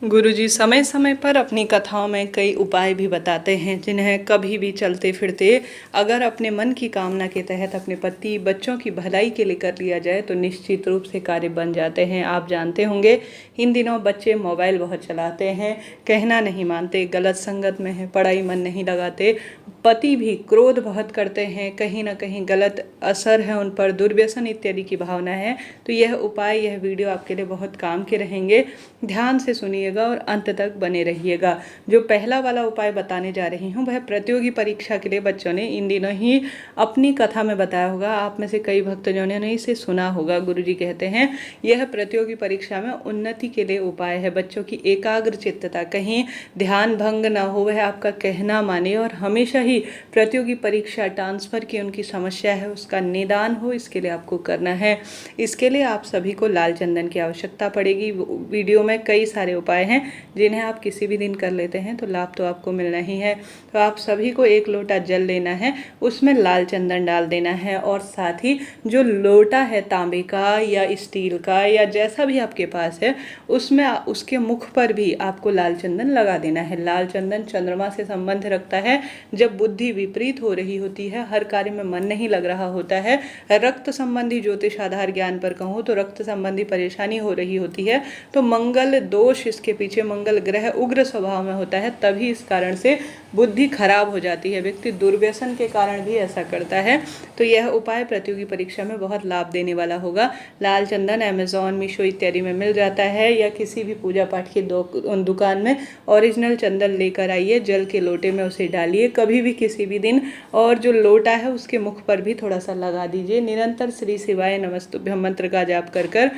गुरुजी समय समय पर अपनी कथाओं में कई उपाय भी बताते हैं जिन्हें कभी भी चलते फिरते अगर अपने मन की कामना के तहत अपने पति बच्चों की भलाई के लिए कर लिया जाए तो निश्चित रूप से कार्य बन जाते हैं। आप जानते होंगे इन दिनों बच्चे मोबाइल बहुत चलाते हैं, कहना नहीं मानते, गलत संगत में है, पढ़ाई मन नहीं लगाते, पति भी क्रोध बहुत करते हैं, कहीं ना कहीं गलत असर है उन पर, दुर्व्यसन इत्यादि की भावना है। तो यह उपाय, यह वीडियो आपके लिए बहुत काम के रहेंगे। ध्यान से सुनिएगा और अंत तक बने रहिएगा। जो पहला वाला उपाय बताने जा रही हूँ वह प्रतियोगी परीक्षा के लिए बच्चों ने इन दिनों ही अपनी कथा में बताया होगा। आप में से कई भक्तजनों ने इसे सुना होगा। गुरुजी कहते हैं यह प्रतियोगी परीक्षा में उन्नति के लिए उपाय है। बच्चों की एकाग्र चित्तता, कहीं ध्यान भंग ना हो, वह आपका कहना माने और हमेशा ही प्रतियोगी परीक्षा ट्रांसफर की उनकी समस्या है उसका निदान हो, इसके लिए आपको करना है। इसके लिए आप सभी को लाल चंदन की आवश्यकता पड़ेगी। वीडियो में कई सारे उपाय हैं जिन्हें आप किसी भी दिन कर लेते हैं तो लाभ तो आपको मिलना ही है। तो आप सभी को एक लोटा जल लेना है, उसमें लाल चंदन डाल देना है और साथ ही जो लोटा है तांबे का या स्टील का या जैसा भी आपके पास है उसमें उसके मुख पर भी आपको लाल चंदन लगा देना है। लाल चंदन चंद्रमा से संबंध रखता है। जब बुद्धि विपरीत हो रही होती है, हर कार्य में मन नहीं लग रहा होता है, रक्त संबंधी ज्योतिष आधार ज्ञान पर कहूँ तो रक्त संबंधी परेशानी हो रही होती है, तो मंगल दोष, इसके पीछे मंगल ग्रह उग्र स्वभाव में होता है, तभी इस कारण से बुद्धि खराब हो जाती है। व्यक्ति दुर्व्यसन के कारण भी ऐसा करता है। तो यह उपाय प्रतियोगी परीक्षा में बहुत लाभ देने वाला होगा। लाल चंदन अमेजॉन, मीशो इत्यादि में मिल जाता है या किसी भी पूजा पाठ की दुकान में ओरिजिनल चंदन लेकर आइए, जल के लोटे में उसे डालिए कभी भी किसी भी दिन, और जो लोटा है उसके मुख पर भी थोड़ा सा लगा दीजिए। निरंतर श्री शिवाय नमस्तुभ्यं मंत्र का जाप कर कर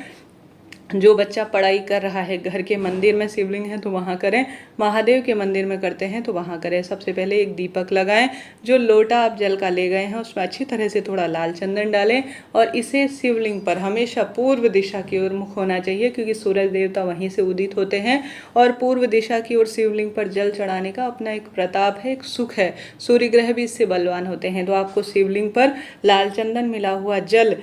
जो बच्चा पढ़ाई कर रहा है, घर के मंदिर में शिवलिंग है तो वहाँ करें, महादेव के मंदिर में करते हैं तो वहाँ करें। सबसे पहले एक दीपक लगाएं, जो लोटा आप जल का ले गए हैं उसमें अच्छी तरह से थोड़ा लाल चंदन डालें और इसे शिवलिंग पर हमेशा पूर्व दिशा की ओर मुख होना चाहिए, क्योंकि सूरज देवता वहीं से उदित होते हैं और पूर्व दिशा की ओर शिवलिंग पर जल चढ़ाने का अपना एक प्रताप है, एक सुख है। सूर्य ग्रह भी इससे बलवान होते हैं। तो आपको शिवलिंग पर लाल चंदन मिला हुआ जल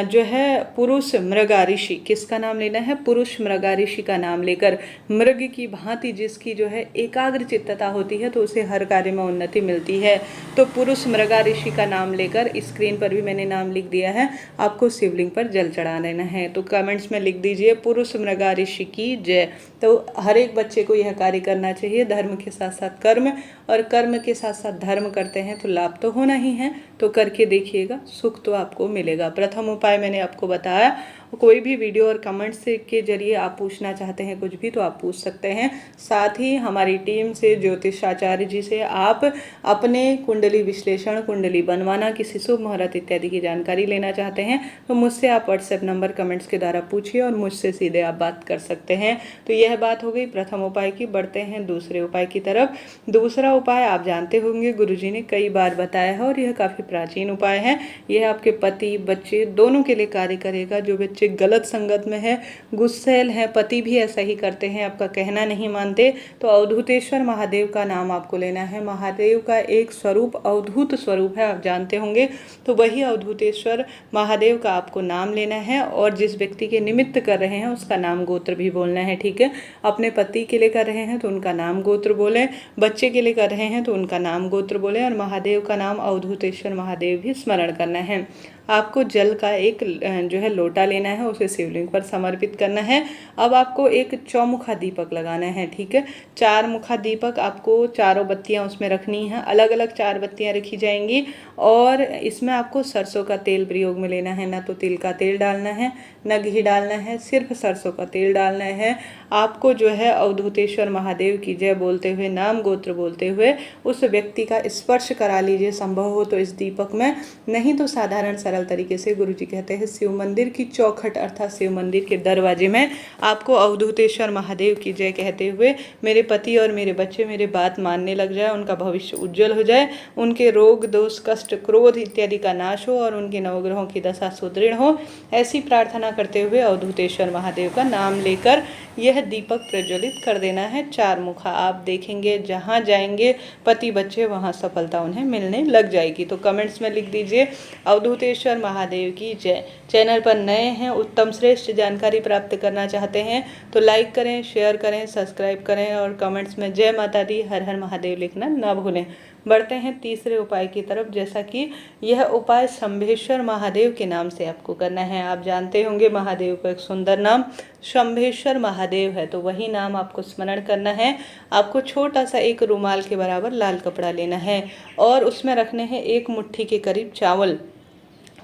जो है पुरुष मृगा ऋषि, किसका नाम लेना है? पुरुष मृगा ऋषि का नाम लेकर, मृग की भांति जिसकी जो है एकाग्र चित्तता होती है तो उसे हर कार्य में उन्नति मिलती है। तो पुरुष मृगा ऋषि का नाम लेकर, स्क्रीन पर भी मैंने नाम लिख दिया है, आपको शिवलिंग पर जल चढ़ा देना है। तो कमेंट्स में लिख दीजिए पुरुष मृगा ऋषि की जय। तो हर एक बच्चे को यह कार्य करना चाहिए। धर्म के साथ साथ कर्म और कर्म के साथ साथ धर्म करते हैं तो लाभ तो होना ही है। तो करके देखिएगा, सुख तो आपको मिलेगा। प्रथम उपाय मैंने आपको बताया। कोई भी वीडियो और कमेंट्स के जरिए आप पूछना चाहते हैं कुछ भी तो आप पूछ सकते हैं। साथ ही हमारी टीम से, ज्योतिषाचार्य जी से आप अपने कुंडली विश्लेषण, कुंडली बनवाना, किसी शुभ मुहूर्त इत्यादि की जानकारी लेना चाहते हैं तो मुझसे आप व्हाट्सएप नंबर कमेंट्स के द्वारा पूछिए और मुझसे सीधे आप बात कर सकते हैं। तो यह बात हो गई प्रथम उपाय की। बढ़ते हैं दूसरे उपाय की तरफ। दूसरा उपाय आप जानते होंगे, गुरुजी ने कई बार बताया है और यह काफ़ी प्राचीन उपाय है। यह आपके पति बच्चे दोनों के लिए कार्य करेगा। जो बच्चे गलत संगत में है, गुस्सैल है, पति भी ऐसा ही करते हैं, आपका कहना नहीं मानते, तो अवधूतेश्वर महादेव का नाम आपको लेना है। महादेव का एक स्वरूप अवधूत स्वरूप है, आप जानते होंगे। तो वही अवधूतेश्वर महादेव का आपको नाम लेना है और जिस व्यक्ति के निमित्त कर रहे हैं उसका नाम गोत्र भी बोलना है, ठीक है। अपने पति के लिए कर रहे हैं तो उनका नाम गोत्र बोलें, बच्चे के लिए कर रहे हैं तो उनका नाम गोत्र बोलें और महादेव का नाम अवधूतेश्वर महादेव भी स्मरण करना है। आपको जल का एक जो है लोटा लेना है, उसे शिवलिंग पर समर्पित करना है। अब आपको एक चौमुखा दीपक लगाना है, ठीक है। 4 मुखा दीपक, आपको चारों बत्तियां उसमें रखनी है, अलग अलग 4 बत्तियां रखी जाएंगी और इसमें आपको सरसों का तेल प्रयोग में लेना है। ना तो तिल का तेल डालना है, न घी डालना है, सिर्फ सरसों का तेल डालना है। आपको जो है अवधूतेश्वर महादेव की जय बोलते हुए, नाम गोत्र बोलते हुए उस व्यक्ति का स्पर्श करा लीजिए, संभव हो तो इस दीपक में, नहीं तो साधारण सरल तरीके से। गुरुजी कहते हैं शिव मंदिर की चौखट अर्थात शिव मंदिर के दरवाजे में आपको अवधूतेश्वर महादेव की जय कहते हुए, मेरे पति और मेरे बच्चे मेरे बात मानने लग जाए, उनका भविष्य उज्जवल हो जाए, उनके रोग दोष कष्ट क्रोध इत्यादि का नाश हो और उनके नवग्रहों की दशा सुदृढ़ हो, ऐसी प्रार्थना करते हुए अवधूतेश्वर महादेव का नाम लेकर यह दीपक प्रज्वलित कर देना है। 4 मुखा। आप देखेंगे जहाँ जाएंगे पति बच्चे वहाँ सफलता उन्हें मिलने लग जाएगी। तो कमेंट्स में लिख दीजिए अवधूतेश्वर शंभेश्वर महादेव की जय। चैनल पर नए हैं, उत्तम श्रेष्ठ जानकारी प्राप्त करना चाहते हैं तो लाइक करें, शेयर करें, सब्सक्राइब करें और कमेंट्स में जय माता दी, हर हर महादेव लिखना ना भूलें। बढ़ते हैं तीसरे उपाय की तरफ, जैसा कि यह उपाय शंभेश्वर महादेव के नाम से आपको करना है। आप जानते होंगे महादेव का एक सुंदर नाम शंभेश्वर महादेव है, तो वही नाम आपको स्मरण करना है। आपको छोटा सा एक रुमाल के बराबर लाल कपड़ा लेना है और उसमें रखने हैं 1 मुट्ठी के करीब चावल।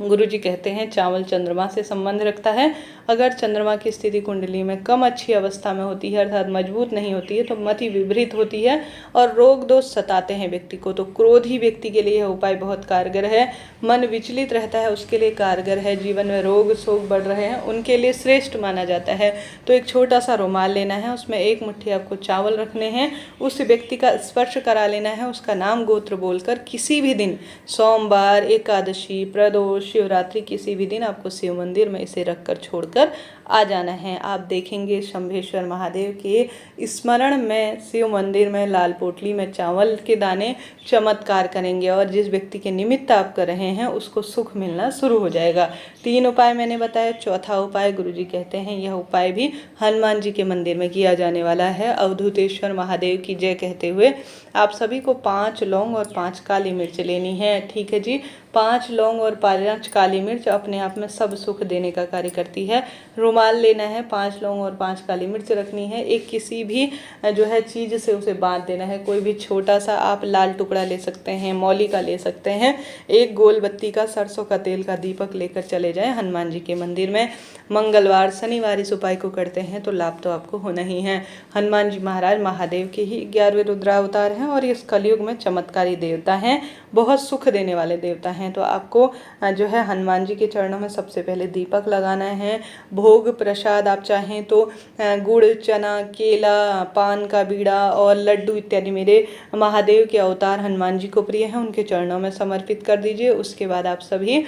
गुरुजी कहते हैं चावल चंद्रमा से संबंध रखता है। अगर चंद्रमा की स्थिति कुंडली में कम अच्छी अवस्था में होती है, अर्थात मजबूत नहीं होती है, तो मति विपरीत होती है और रोग दोष सताते हैं व्यक्ति को, तो क्रोधी व्यक्ति के लिए यह उपाय बहुत कारगर है। मन विचलित रहता है उसके लिए कारगर है। जीवन में रोग शोक बढ़ रहे हैं उनके लिए श्रेष्ठ माना जाता है। तो एक छोटा सा रुमाल लेना है, उसमें 1 मुट्ठी आपको चावल रखने हैं, उस व्यक्ति का स्पर्श करा लेना है, उसका नाम गोत्र बोलकर किसी भी दिन, सोमवार, एकादशी, प्रदोष, शिवरात्रि, किसी भी दिन आपको शिव मंदिर में इसे रखकर छोड़कर आ जाना है। आप देखेंगे शंभेश्वर महादेव के स्मरण में शिव मंदिर में लाल पोटली में चावल के दाने चमत्कार करेंगे और जिस व्यक्ति के निमित्त आप कर रहे हैं उसको सुख मिलना शुरू हो जाएगा। 3 उपाय मैंने बताया। चौथा उपाय गुरुजी कहते हैं यह उपाय भी हनुमान जी के मंदिर में किया जाने वाला है। अवधूतेश्वर महादेव की जय कहते हुए आप सभी को 5 लौंग और 5 काली मिर्च लेनी है। ठीक है जी, 5 लौंग और 5 काली मिर्च अपने आप में सब सुख देने का कार्य करती है। रुमाल लेना है, 5 लौंग और 5 काली मिर्च रखनी है। एक किसी भी जो है चीज़ से उसे बांध देना है। कोई भी छोटा सा आप लाल टुकड़ा ले सकते हैं, मौली का ले सकते हैं। एक गोल बत्ती का सरसों का तेल का दीपक लेकर चले जाएं हनुमान जी के मंदिर में। मंगलवार शनिवार इस उपाय को करते हैं तो लाभ तो आपको होना ही है। हनुमान जी महाराज महादेव के ही 11वें रुद्रावतार हैं और इस कलयुग में चमत्कारी देवता हैं, बहुत सुख देने वाले देवता हैं। तो आपको जो है हनुमान जी के चरणों में सबसे पहले दीपक लगाना है। भोग प्रसाद आप चाहें तो गुड़, चना, केला, पान का बीड़ा और लड्डू इत्यादि मेरे महादेव के अवतार हनुमान जी को प्रिय हैं, उनके चरणों में समर्पित कर दीजिए। उसके बाद आप सभी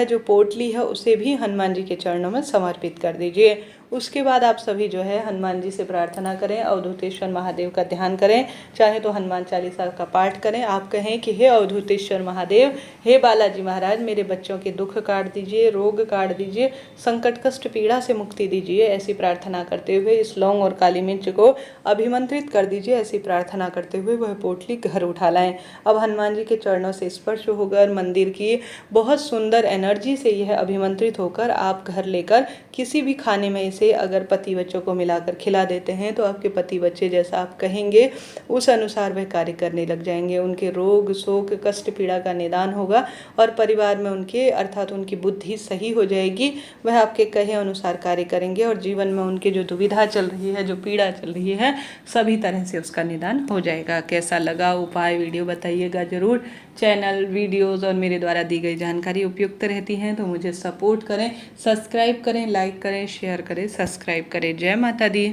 जो पोटली है उसे भी हनुमान जी के चरणों में समर्पित कर दीजिए। उसके बाद आप सभी जो है हनुमान जी से प्रार्थना करें, अवधूतेश्वर महादेव का ध्यान करें, चाहे तो हनुमान चालीसा का पाठ करें। आप कहें कि हे अवधूतेश्वर महादेव, हे बालाजी महाराज, मेरे बच्चों के दुख काट दीजिए, रोग काट दीजिए, संकट कष्ट पीड़ा से मुक्ति दीजिए। ऐसी प्रार्थना करते हुए इस लौंग और काली मिर्च को अभिमंत्रित कर दीजिए। ऐसी प्रार्थना करते हुए वह पोटली घर उठा लाएं। अब हनुमान जी के चरणों से स्पर्श होकर मंदिर की बहुत सुंदर एनर्जी से यह अभिमंत्रित होकर आप घर लेकर किसी भी खाने में से अगर पति बच्चों को मिलाकर खिला देते हैं तो आपके पति बच्चे जैसा आप कहेंगे उस अनुसार वह कार्य करने लग जाएंगे। उनके रोग शोक कष्ट पीड़ा का निदान होगा और परिवार में उनके अर्थात उनकी बुद्धि सही हो जाएगी। वह आपके कहे अनुसार कार्य करेंगे और जीवन में उनकी जो दुविधा चल रही है, जो पीड़ा चल रही है, सभी तरह से उसका निदान हो जाएगा। कैसा लगा उपाय वीडियो बताइएगा ज़रूर। चैनल वीडियोस और मेरे द्वारा दी गई जानकारी उपयुक्त रहती हैं तो मुझे सपोर्ट करें, सब्सक्राइब करें, लाइक करें, शेयर करें, सब्सक्राइब करें। जय माता दी।